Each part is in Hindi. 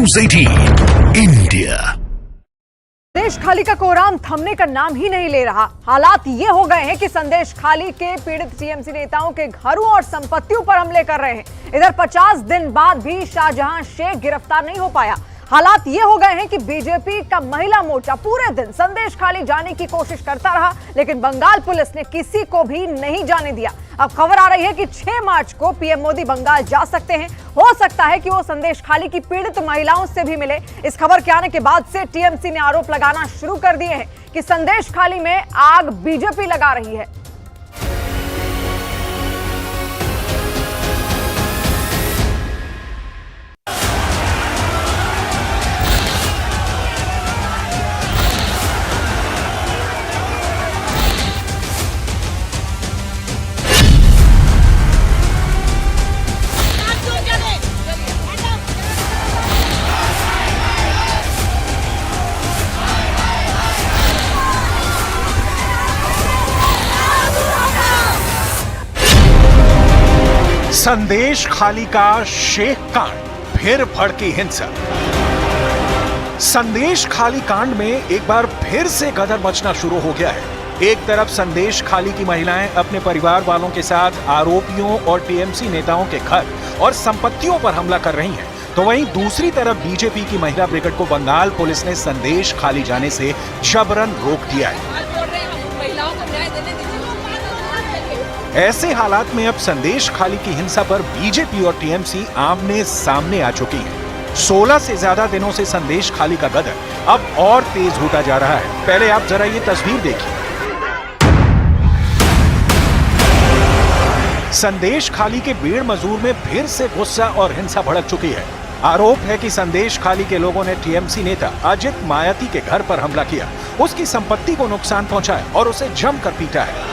News 18 India. संदेश खाली का कोराम थमने का नाम ही नहीं ले रहा। हालात ये हो गए हैं कि संदेश खाली के पीड़ित टीएमसी नेताओं के घरों और संपत्तियों पर हमले कर रहे हैं। इधर 50 दिन बाद भी शाहजहां शेख गिरफ्तार नहीं हो पाया। हालात ये हो गए हैं कि बीजेपी का महिला मोर्चा पूरे दिन संदेश खाली जाने की कोशिश करता रहा, लेकिन बंगाल पुलिस ने किसी को भी नहीं जाने दिया। अब खबर आ रही है कि 6 मार्च को पीएम मोदी बंगाल जा सकते हैं। हो सकता है कि वो संदेश खाली की पीड़ित महिलाओं से भी मिले। इस खबर के आने के बाद से टीएमसी ने आरोप लगाना शुरू कर दिए हैं कि संदेश खाली में आग बीजेपी लगा रही है। संदेश खाली का शेख कांड, फिर भड़की हिंसा। संदेश खाली कांड में एक बार फिर से गदर मचना शुरू हो गया है। एक तरफ संदेश खाली की महिलाएं अपने परिवार वालों के साथ आरोपियों और टीएमसी नेताओं के घर और संपत्तियों पर हमला कर रही हैं, तो वहीं दूसरी तरफ बीजेपी की महिला ब्रिगेड को बंगाल पुलिस ने संदेश खाली जाने से जबरन रोक दिया है। ऐसे हालात में अब संदेश खाली की हिंसा पर बीजेपी और टीएमसी आमने सामने आ चुकी है। 16 से ज्यादा दिनों से संदेश खाली का गदर अब और तेज होता जा रहा है। पहले आप जरा ये तस्वीर देखिए। संदेश खाली के बेड़ मजूर में फिर से गुस्सा और हिंसा भड़क चुकी है। आरोप है कि संदेश खाली के लोगों ने टीएमसी नेता अजित मायावती के घर पर हमला किया, उसकी संपत्ति को नुकसान पहुंचाया और उसे जमकर पीटा है।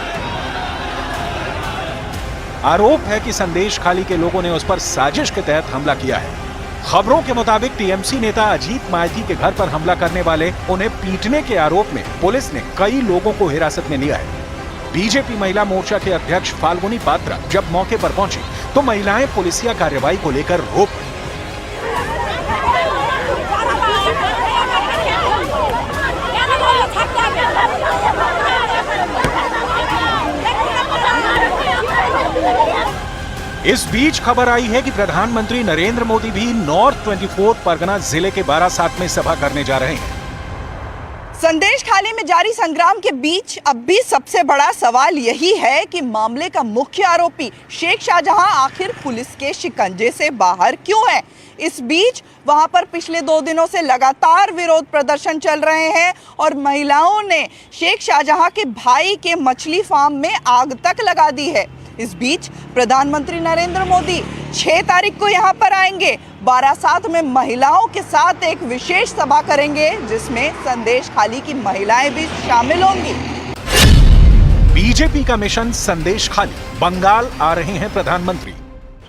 आरोप है कि संदेश खाली के लोगों ने उस पर साजिश के तहत हमला किया है। खबरों के मुताबिक टीएमसी नेता अजित मायावती के घर पर हमला करने वाले उन्हें पीटने के आरोप में पुलिस ने कई लोगों को हिरासत में लिया है। बीजेपी महिला मोर्चा के अध्यक्ष फाल्गुनी पात्रा जब मौके पर पहुंची तो महिलाएं पुलिसिया कार्रवाई को लेकर रो पड़ी। इस बीच खबर आई है कि प्रधानमंत्री नरेंद्र मोदी भी नॉर्थ 24 परगना जिले के बारासात में सभा करने जा रहे हैं। संदेश खाली में जारी संग्राम के बीच अब भी सबसे बड़ा सवाल यही है कि मामले का मुख्य आरोपी शेख शाहजहां आखिर पुलिस के शिकंजे से बाहर क्यों है। इस बीच वहां पर पिछले 2 दिनों से लगातार विरोध प्रदर्शन चल रहे हैं और महिलाओं ने शेख शाहजहां के भाई के मछली फार्म में आग तक लगा दी है। इस बीच प्रधानमंत्री नरेंद्र मोदी 6 तारीख को यहां पर आएंगे। बारासात में महिलाओं के साथ एक विशेष सभा करेंगे जिसमें संदेश खाली की महिलाएं भी शामिल होंगी। बीजेपी का मिशन संदेश खाली, बंगाल आ रहे हैं प्रधानमंत्री।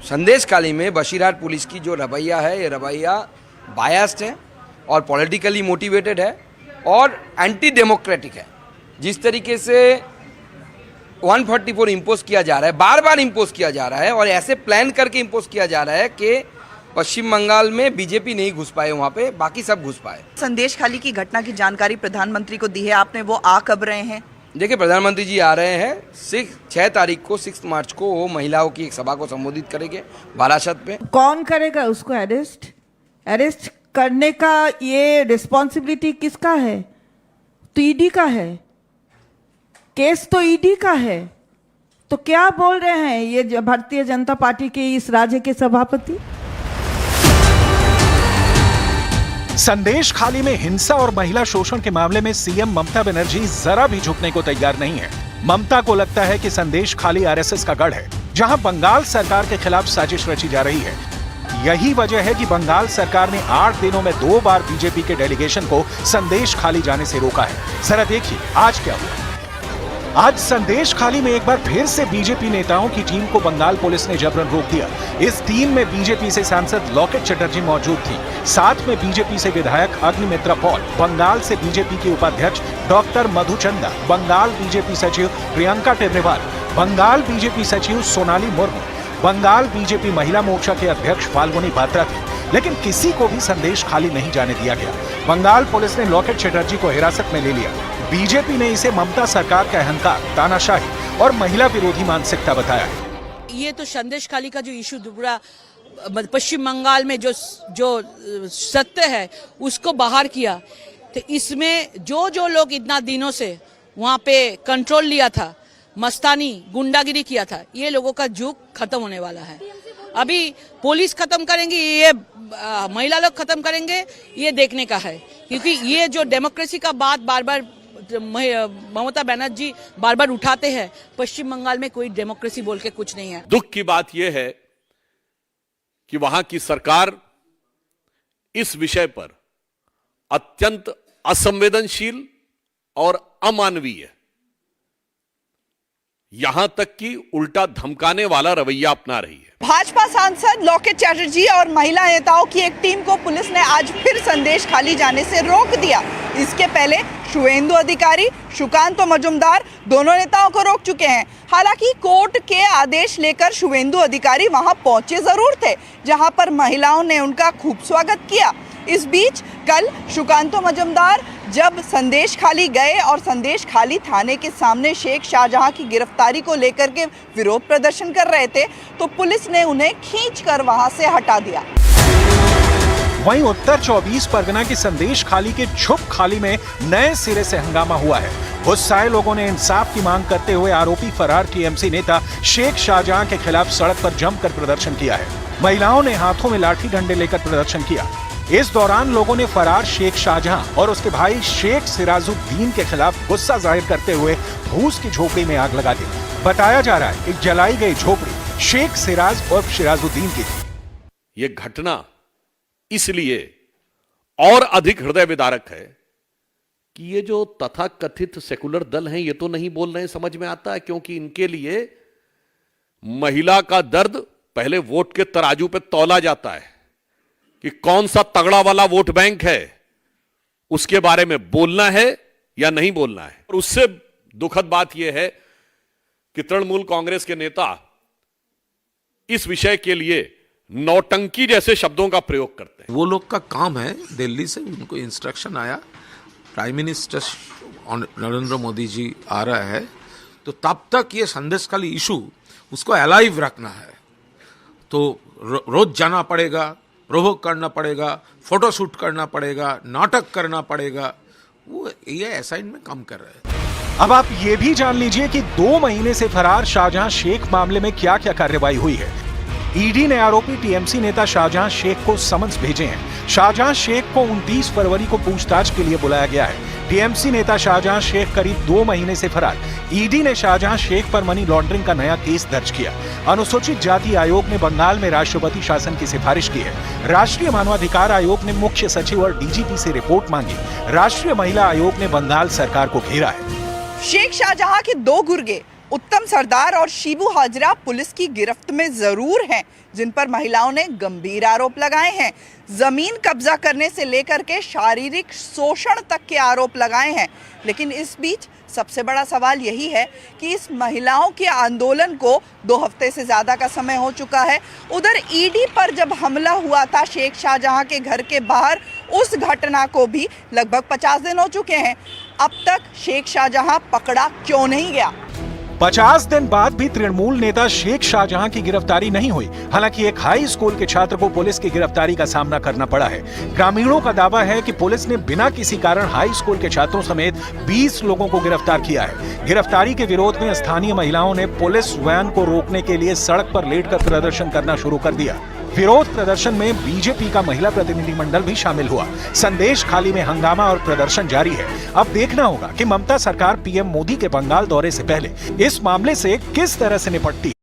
संदेश खाली में बशीरहाट पुलिस की जो रवैया है, ये रवैया बायस्ड है और पॉलिटिकली मोटिवेटेड है और एंटी डेमोक्रेटिक है। जिस तरीके से 144 इम्पोज किया जा रहा है, बार बार इम्पोज किया जा रहा है और ऐसे प्लान करके इम्पोज किया जा रहा है कि पश्चिम बंगाल में बीजेपी नहीं घुस पाए, वहाँ पे बाकी सब घुस पाए। संदेश खाली की घटना की जानकारी प्रधानमंत्री को दी है आपने, वो आ कब रहे हैं? देखिए, प्रधानमंत्री जी आ रहे हैं 6 तारीख को, 6 मार्च को वो महिलाओं की एक सभा को संबोधित करेंगे बारासात पे। कौन करेगा उसको अरेस्ट करने का ये रिस्पॉन्सिबिलिटी किसका है? तो ईडी का है, केस तो ईडी का है। तो क्या बोल रहे हैं ये भारतीय जनता पार्टी के इस राज्य के सभापति? संदेश खाली में हिंसा और महिला शोषण के मामले में सीएम ममता बनर्जी जरा भी झुकने को तैयार नहीं है। ममता को लगता है कि संदेश खाली आरएसएस का गढ़ है, जहां बंगाल सरकार के खिलाफ साजिश रची जा रही है। यही वजह है कि बंगाल सरकार ने 8 दिनों में 2 बार बीजेपी के डेलीगेशन को संदेश खाली जाने से रोका है। जरा देखिए आज क्या हुआ। आज संदेश खाली में एक बार फिर से बीजेपी नेताओं की टीम को बंगाल पुलिस ने जबरन रोक दिया। इस टीम में बीजेपी से सांसद लॉकेट चटर्जी मौजूद थी, साथ में बीजेपी से विधायक अग्निमित्रा पॉल, बंगाल से बीजेपी की उपाध्यक्ष डॉक्टर मधुचंदा, बंगाल बीजेपी सचिव प्रियंका टेब्रेवाल, बंगाल बीजेपी सचिव सोनाली मुर्मू, बंगाल बीजेपी महिला मोर्चा के अध्यक्ष फाल्गुनी पात्रा थे। लेकिन किसी को भी संदेश खाली नहीं जाने दिया गया। बंगाल पुलिस ने लॉकेट चटर्जी को हिरासत में ले लिया। बीजेपी ने इसे ममता सरकार का अहंकार, तानाशाही और महिला विरोधी मानसिकता बताया है। ये तो संदेश खाली का जो इशू पूरा पश्चिम बंगाल में जो सत्य है उसको बाहर किया, तो इसमें जो लोग इतना दिनों से वहाँ पे कंट्रोल लिया था, मस्तानी गुंडागिरी किया था, ये लोगों का जुग खत्म होने वाला है। अभी पुलिस खत्म करेंगे, ये महिला लोग खत्म करेंगे, ये देखने का है। क्योंकि ये जो डेमोक्रेसी का बात बार बार ममता बनर्जी बार बार उठाते हैं, पश्चिम बंगाल में कोई डेमोक्रेसी बोल के कुछ नहीं है। दुख की बात यह है कि वहां की सरकार इस विषय पर अत्यंत असंवेदनशील और अमानवीय, यहां तक कि उल्टा धमकाने वाला रवैया अपना रही है। भाजपा सांसद लॉकेट चटर्जी और महिला नेताओं की एक टीम को पुलिस ने आज फिर संदेश खाली जाने से रोक दिया। इसके पहले शुवेंदु अधिकारी, सुकांतो मजुमदार दोनों नेताओं को रोक चुके हैं। हालांकि कोर्ट के आदेश लेकर शुवेंदु अधिकारी वहां पहुंचे जरूर थे, जहां पर महिलाओं ने उनका खूब स्वागत किया। इस बीच कल सुकांतो मजुमदार जब संदेश खाली गए और संदेश खाली थाने के सामने शेख शाहजहां की गिरफ्तारी को लेकर के विरोध प्रदर्शन कर रहे थे, तो पुलिस ने उन्हें खींचकर वहां से हटा दिया। वहीं उत्तर 24 परगना की संदेश खाली के झुप खाली में नए सिरे से हंगामा हुआ है। गुस्साए लोगों ने इंसाफ की मांग करते हुए आरोपी फरार टीएमसी नेता शेख शाहजहां के खिलाफ सड़क पर जमकर प्रदर्शन किया है। महिलाओं ने हाथों में लाठी डंडे लेकर प्रदर्शन किया। इस दौरान लोगों ने फरार शेख शाहजहां और उसके भाई शेख सिराजुद्दीन के खिलाफ गुस्सा जाहिर करते हुए भूस की झोपड़ी में आग लगा दी। बताया जा रहा है कि जलाई गई झोपड़ी शेख सिराज और सिराजुद्दीन की थी। यह घटना इसलिए और अधिक हृदय विदारक है कि ये जो तथाकथित सेकुलर दल हैं, ये तो नहीं बोल रहे हैं, समझ में आता है, क्योंकि इनके लिए महिला का दर्द पहले वोट के तराजू पे तौला जाता है कि कौन सा तगड़ा वाला वोट बैंक है, उसके बारे में बोलना है या नहीं बोलना है। और उससे दुखद बात यह है कि तृणमूल कांग्रेस के नेता इस विषय के लिए नौटंकी जैसे शब्दों का प्रयोग करते हैं। वो लोग का काम है, दिल्ली से उनको इंस्ट्रक्शन आया, प्राइम मिनिस्टर नरेंद्र मोदी जी आ रहा है, तो तब तक ये संदेश खाली इशू उसको अलाइव रखना है। तो रोज जाना पड़ेगा, प्रोवोक करना पड़ेगा, फोटो शूट करना पड़ेगा, नाटक करना पड़ेगा। वो ये असाइन में काम कर रहे हैं। अब आप ये भी जान लीजिए कि 2 महीने से फरार शाहजहां शेख मामले में क्या क्या कार्रवाई हुई है। ईडी ने आरोपी टीएमसी नेता शाहजहां शेख को समन्स भेजे हैं। शाहजहां शेख को 29 फरवरी को पूछताछ के लिए बुलाया गया है। टीएमसी नेता शाहजहां शेख करीब 2 महीने से फरार। ईडी ने शाहजहां शेख पर मनी लॉन्ड्रिंग का नया केस दर्ज किया। अनुसूचित जाति आयोग ने बंगाल में राष्ट्रपति शासन की सिफारिश की है। राष्ट्रीय मानवाधिकार आयोग ने मुख्य सचिव और डीजीपी से रिपोर्ट मांगी। राष्ट्रीय महिला आयोग ने बंगाल सरकार को घेरा है। शेख शाहजहां के 2 गुर्गे उत्तम सरदार और शिबू हाजरा पुलिस की गिरफ्त में जरूर हैं, जिन पर महिलाओं ने गंभीर आरोप लगाए हैं। जमीन कब्जा करने से लेकर के शारीरिक शोषण तक के आरोप लगाए हैं। लेकिन इस बीच सबसे बड़ा सवाल यही है कि इस महिलाओं के आंदोलन को 2 हफ्ते से ज्यादा का समय हो चुका है। उधर ईडी पर जब हमला हुआ था शेख शाहजहां के घर के बाहर, उस घटना को भी लगभग 50 दिन हो चुके हैं। अब तक शेख शाहजहां पकड़ा क्यों नहीं गया? 50 दिन बाद भी तृणमूल नेता शेख शाहजहां की गिरफ्तारी नहीं हुई। हालांकि एक हाई स्कूल के छात्र को पुलिस की गिरफ्तारी का सामना करना पड़ा है। ग्रामीणों का दावा है कि पुलिस ने बिना किसी कारण हाई स्कूल के छात्रों समेत 20 लोगों को गिरफ्तार किया है। गिरफ्तारी के विरोध में स्थानीय महिलाओं ने पुलिस वैन को रोकने के लिए सड़क पर लेटकर प्रदर्शन करना शुरू कर दिया। विरोध प्रदर्शन में बीजेपी का महिला प्रतिनिधिमंडल भी शामिल हुआ। संदेश खाली में हंगामा और प्रदर्शन जारी है। अब देखना होगा कि ममता सरकार पीएम मोदी के बंगाल दौरे से पहले इस मामले से किस तरह से निपटती है।